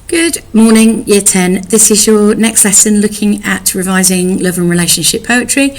Good morning, Year 10. This is your next lesson looking at revising love and relationship poetry.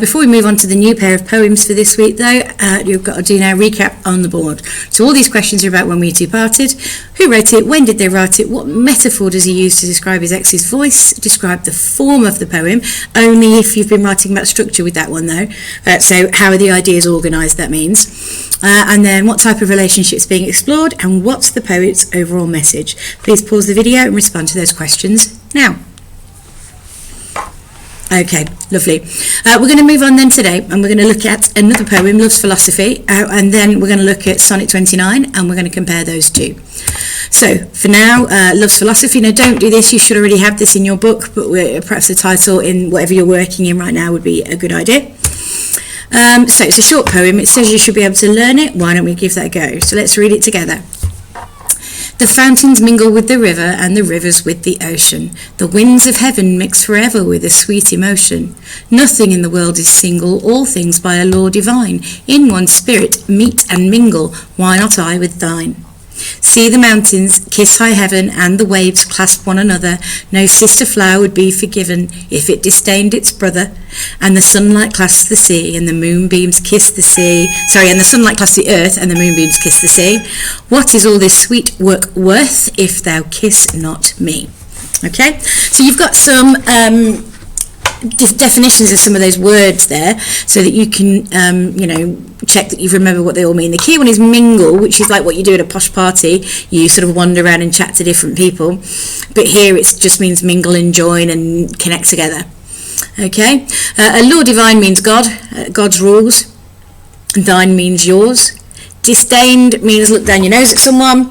Before we move on to the new pair of poems for this week, though, you've got to do now recap on the board. So all these questions are about when we two parted, who wrote it, when did they write it, what metaphor does he use to describe his ex's voice, describe the form of the poem, only if you've been writing about structure with that one though. So how are the ideas organised, that means. And then what type of relationship is being explored and what's the poet's overall message. Please pause the video and respond to those questions now. Okay, lovely. We're going to move on then today and we're going to look at another poem, Love's Philosophy, and then we're going to look at Sonnet 29 and we're going to compare those two. So for now, Love's Philosophy. Now don't do this, you should already have this in your book, but perhaps the title in whatever you're working in right now would be a good idea. So it's a short poem. It says you should be able to learn it. Why don't we give that a go? So let's read it together. The fountains mingle with the river and the rivers with the ocean. The winds of heaven mix forever with a sweet emotion. Nothing in the world is single, all things by a law divine. In one spirit meet and mingle, why not I with thine? See the mountains kiss high heaven and the waves clasp one another. No sister flower would be forgiven if it disdained its brother. And the sunlight clasps the sea and the moonbeams kiss the sea. And the sunlight clasps the earth and the moonbeams kiss the sea. What is all this sweet work worth if thou kiss not me? Okay, so you've got some definitions of some of those words there so that you can check that you remember what they all mean. The key one is mingle, which is like what you do at a posh party. You sort of wander around and chat to different people, but here it just means mingle and join and connect together. Okay, a law divine means God, God's rules. Thine means yours. Disdained means look down your nose at someone.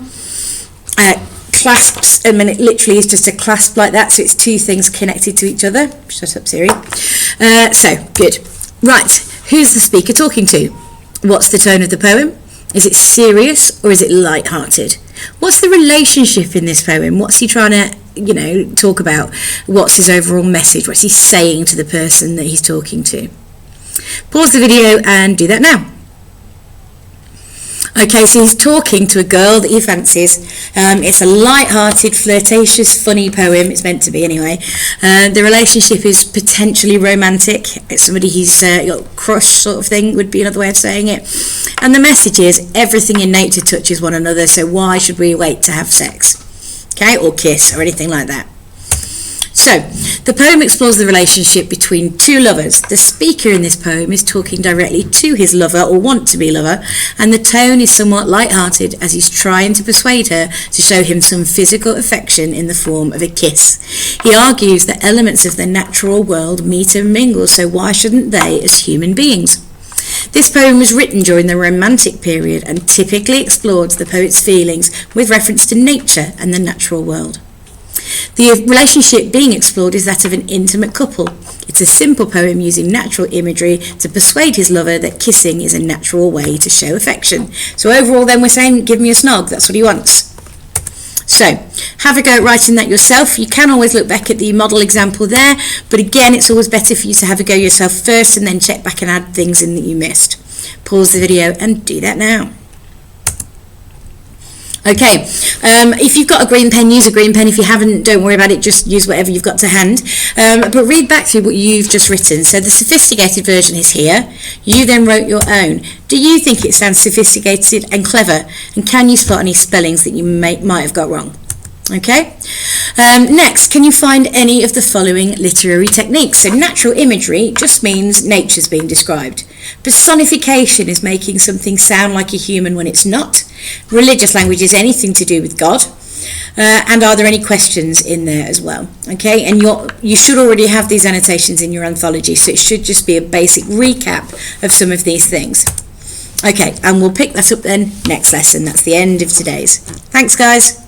Clasps, it literally is just a clasp like that, so it's two things connected to each other. Shut up, Siri. So, good. Right, who's the speaker talking to? What's the tone of the poem? Is it serious or is it light-hearted? What's the relationship in this poem? What's he trying to, talk about? What's his overall message? What's he saying to the person that he's talking to? Pause the video and do that now. Okay, so he's talking to a girl that he fancies. It's a light-hearted, flirtatious, funny poem. It's meant to be anyway. The relationship is potentially romantic. It's somebody he's got a crush sort of thing would be another way of saying it. And the message is everything in nature touches one another, so why should we wait to have sex? Okay, or kiss or anything like that. So, the poem explores the relationship between two lovers. The speaker in this poem is talking directly to his lover or want-to-be lover, and the tone is somewhat light-hearted as he's trying to persuade her to show him some physical affection in the form of a kiss. He argues that elements of the natural world meet and mingle, so why shouldn't they as human beings? This poem was written during the Romantic period and typically explores the poet's feelings with reference to nature and the natural world. The relationship being explored is that of an intimate couple. It's a simple poem using natural imagery to persuade his lover that kissing is a natural way to show affection. So overall then we're saying give me a snog, that's what he wants. So have a go at writing that yourself. You can always look back at the model example there, but again it's always better for you to have a go yourself first and then check back and add things in that you missed. Pause the video and do that now. Okay, if you've got a green pen, use a green pen. If you haven't, don't worry about it, just use whatever you've got to hand. But read back through what you've just written. So the sophisticated version is here. You then wrote your own. Do you think it sounds sophisticated and clever? And can you spot any spellings that you might have got wrong? Okay. Next, can you find any of the following literary techniques? So natural imagery just means nature's being described. Personification is making something sound like a human when it's not. Religious language is anything to do with God. And are there any questions in there as well? Okay, and you should already have these annotations in your anthology, so it should just be a basic recap of some of these things. Okay, and we'll pick that up then next lesson. That's the end of today's. Thanks, guys.